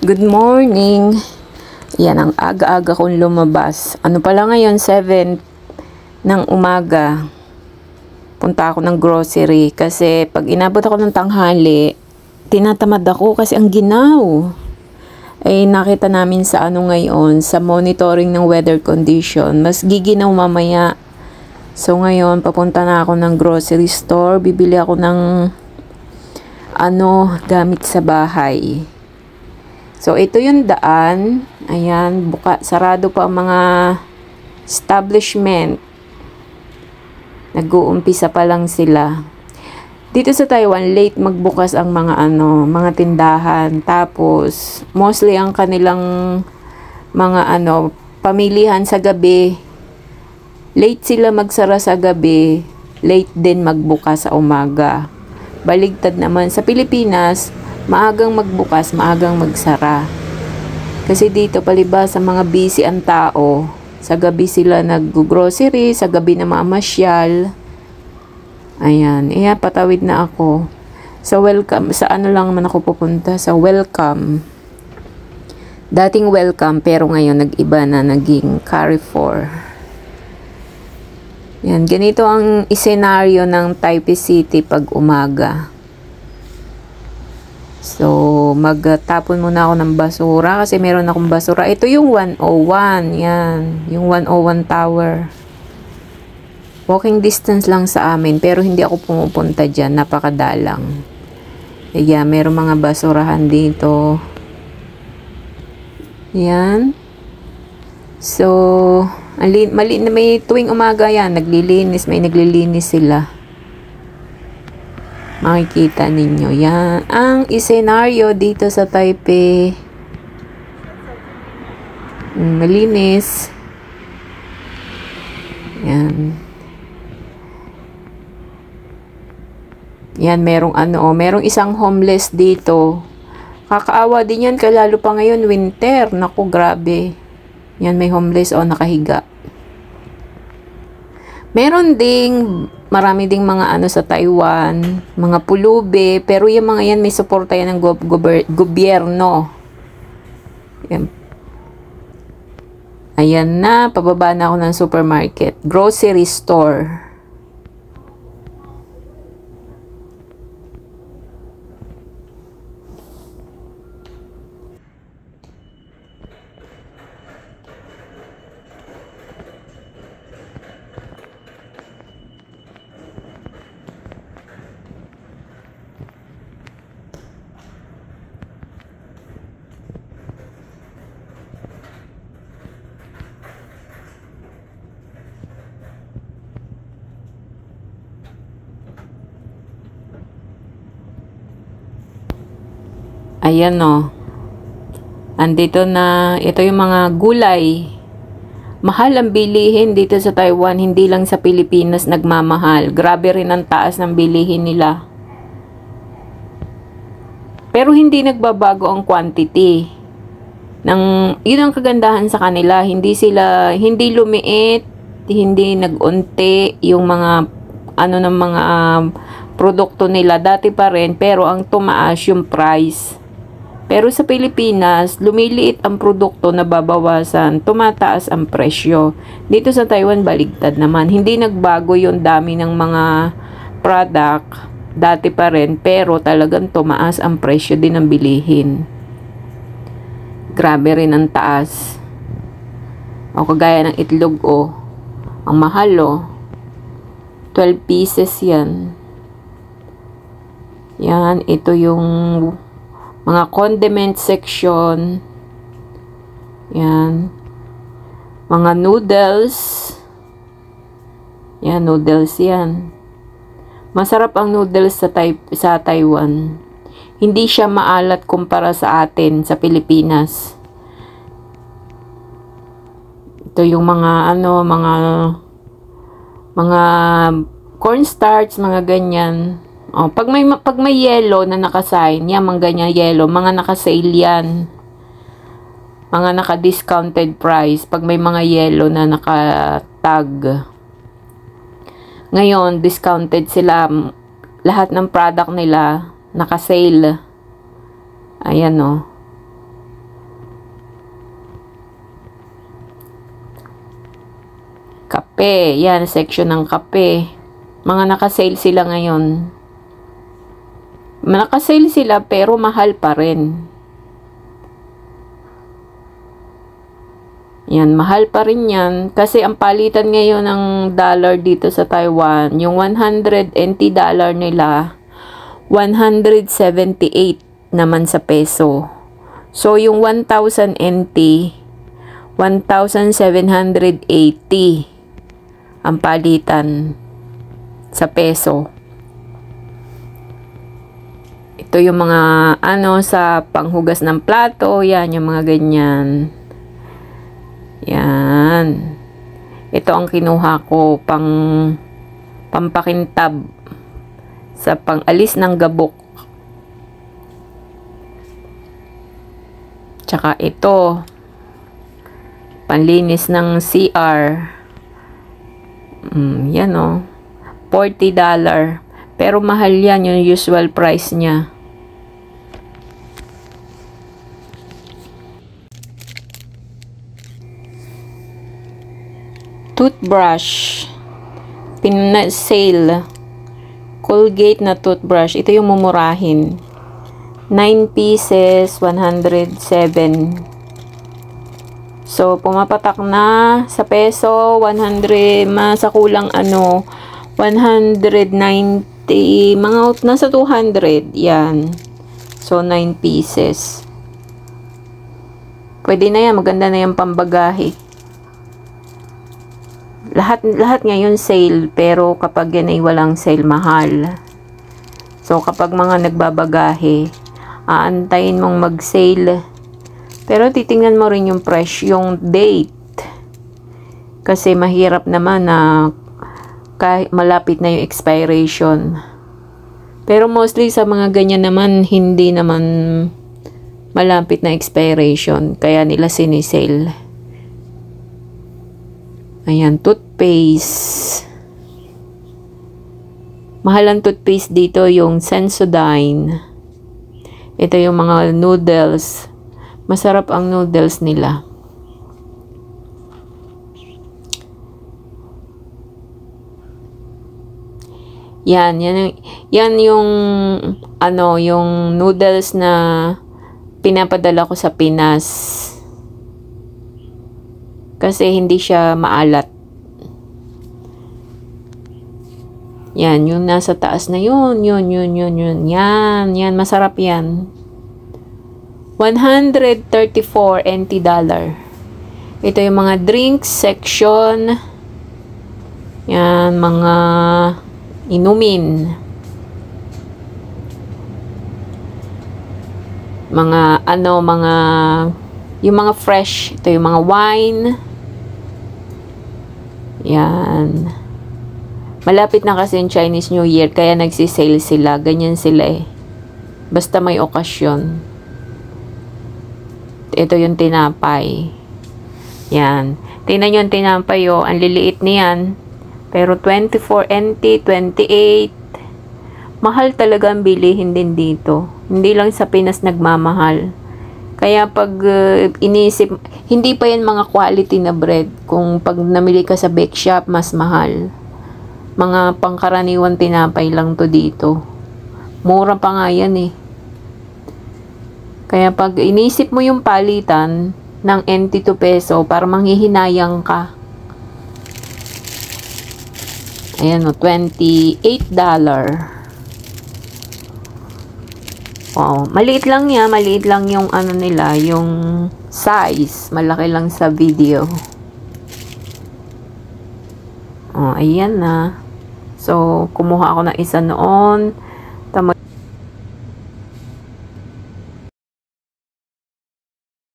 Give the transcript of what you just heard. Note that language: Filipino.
Good morning. Yan, ang aga-aga kong lumabas. Ano pala ngayon, 7 ng umaga. Punta ako ng grocery kasi pag inabot ako ng tanghali, tinatamad ako kasi ang ginaw. Ay nakita namin sa ano ngayon, sa monitoring ng weather condition, mas giginaw mamaya. So ngayon, papunta na ako ng grocery store, bibili ako ng gamit sa bahay. So, ito yung daan. Ayan, sarado pa ang mga establishment. Nag-uumpisa pa lang sila. Dito sa Taiwan, late magbukas ang mga tindahan. Tapos, mostly ang kanilang mga pamilihan sa gabi. Late sila magsara sa gabi. Late din magbukas sa umaga. Baligtad naman sa Pilipinas, maagang magbukas, maagang magsara. Kasi dito palibas sa mga busy ang tao, sa gabi sila nag-grocery, sa gabi na mamasyal. Ayan, patawid na ako. So welcome, sa lang naman ako pupunta, sa welcome. Dating welcome, pero ngayon nag-iba na, naging Carrefour. Yan, ganito ang isenaryo ng Taipei City pag umaga. So, magtapon muna ako ng basura kasi meron akong basura. Ito yung 101. Yan, yung 101 Tower. Walking distance lang sa amin pero hindi ako pumupunta dyan. Napakadalang. Ayan, meron mga basurahan dito. Yan. So, may tuwing umaga yan, may naglilinis sila. Makikita ninyo. Yan. Ang isenaryo dito sa Taipei. Malinis. Yan. Yan, merong isang homeless dito. Kakaawa din yan, lalo pa ngayon, winter. Naku, grabe. Yan, may homeless nakahiga. Meron marami ding mga sa Taiwan, mga pulube, pero yung mga yan may suporta yan ng gobyerno. Yan. Ayan na, pababa na ako ng supermarket. Grocery store. Ayan andito na, ito yung mga gulay. Mahal ang bilihin dito sa Taiwan, hindi lang sa Pilipinas nagmamahal. Grabe rin ang taas ng bilihin nila. Pero hindi nagbabago ang quantity. Yun ang kagandahan sa kanila, hindi lumiit, hindi nag-unti yung mga ng mga produkto nila, dati pa rin, pero ang tumaas yung price. Pero sa Pilipinas, lumiliit ang produkto, nababawasan, tumataas ang presyo. Dito sa Taiwan, baligtad naman. Hindi nagbago yung dami ng mga product, dati pa rin, pero talagang tumaas ang presyo din ng bilihin. Grabe rin ang taas. Kagaya ng itlog ang mahal 12 pieces yan. Yan, ito yung mga condiment section. Yan. Mga noodles. Yan, noodles yan. Masarap ang noodles sa Taiwan. Hindi siya maalat kumpara sa atin, sa Pilipinas. Ito yung mga mga cornstarch, mga ganyan. Pag may yellow na nakasign, yan, mga ganyan yellow, mga naka-sale yan. Mga naka-discounted price, pag may mga yellow na naka-tag. Ngayon, discounted sila. Lahat ng product nila, naka-sale. Ayan Kape. Yan, section ng kape. Mga naka-sale sila ngayon. Naka-sale sila pero mahal pa rin. Yan, mahal pa rin yan. Kasi ang palitan ngayon ng dollar dito sa Taiwan, yung 100 NT dollar nila, 178 naman sa peso. So, yung 1,000 NT, 1,780 ang palitan sa peso. Ito yung mga sa panghugas ng plato, yan yung mga ganyan. Yan. Ito ang kinuha ko pampakintab sa pangalis ng gabok. Tsaka ito panlinis ng CR. Yan $40. Pero mahal yan yung usual price niya. Toothbrush. Sale. Colgate na toothbrush. Ito yung mumurahin. 9 pieces, 107. So, pumapatak na sa peso, 100, sa kulang 190, mga nasa 200, yan. So, 9 pieces. Pwede na yan, maganda na yung pambagahe. Lahat ngayon sale, pero kapag yan ay walang sale, mahal. So, kapag mga nagbabagahe, aantayin mong mag-sale. Pero titingnan mo rin yung yung date. Kasi mahirap naman na kahit malapit na yung expiration. Pero mostly sa mga ganyan naman, hindi naman malapit na expiration. Kaya nila sinisale. Ayan, toothpaste. Mahal ang toothpaste dito, yung Sensodyne. Ito yung mga noodles. Masarap ang noodles nila. Yan yung yung noodles na pinapadala ko sa Pinas. Kasi hindi siya maalat. Yan, yung nasa taas na yun. Yan, masarap yan. 134 NT dollar. Ito yung mga drinks section. Yan, mga inumin. Yung mga fresh. Ito yung mga wine. Yan. Malapit na kasi yung Chinese New Year, kaya nagsisale sila. Ganyan sila eh. Basta may okasyon. Ito yung tinapay. Yan. Tingnan nyo yung tinapay, ang liliit niyan. Pero 24 NT, 28. Mahal talaga ang bilihin din dito. Hindi lang sa Pinas nagmamahal. Kaya pag inisip, hindi pa yan mga quality na bread. Kung pag namili ka sa bake shop, mas mahal. Mga pangkaraniwan tinapay lang to dito. Mura pa nga yan eh. Kaya pag inisip mo yung palitan ng NT to peso, para manghihinayang ka. Ayan $28. Wow, maliit lang yan, maliit lang yung nila, yung size, malaki lang sa video. Ayan na. So, kumuha ako ng isa noon.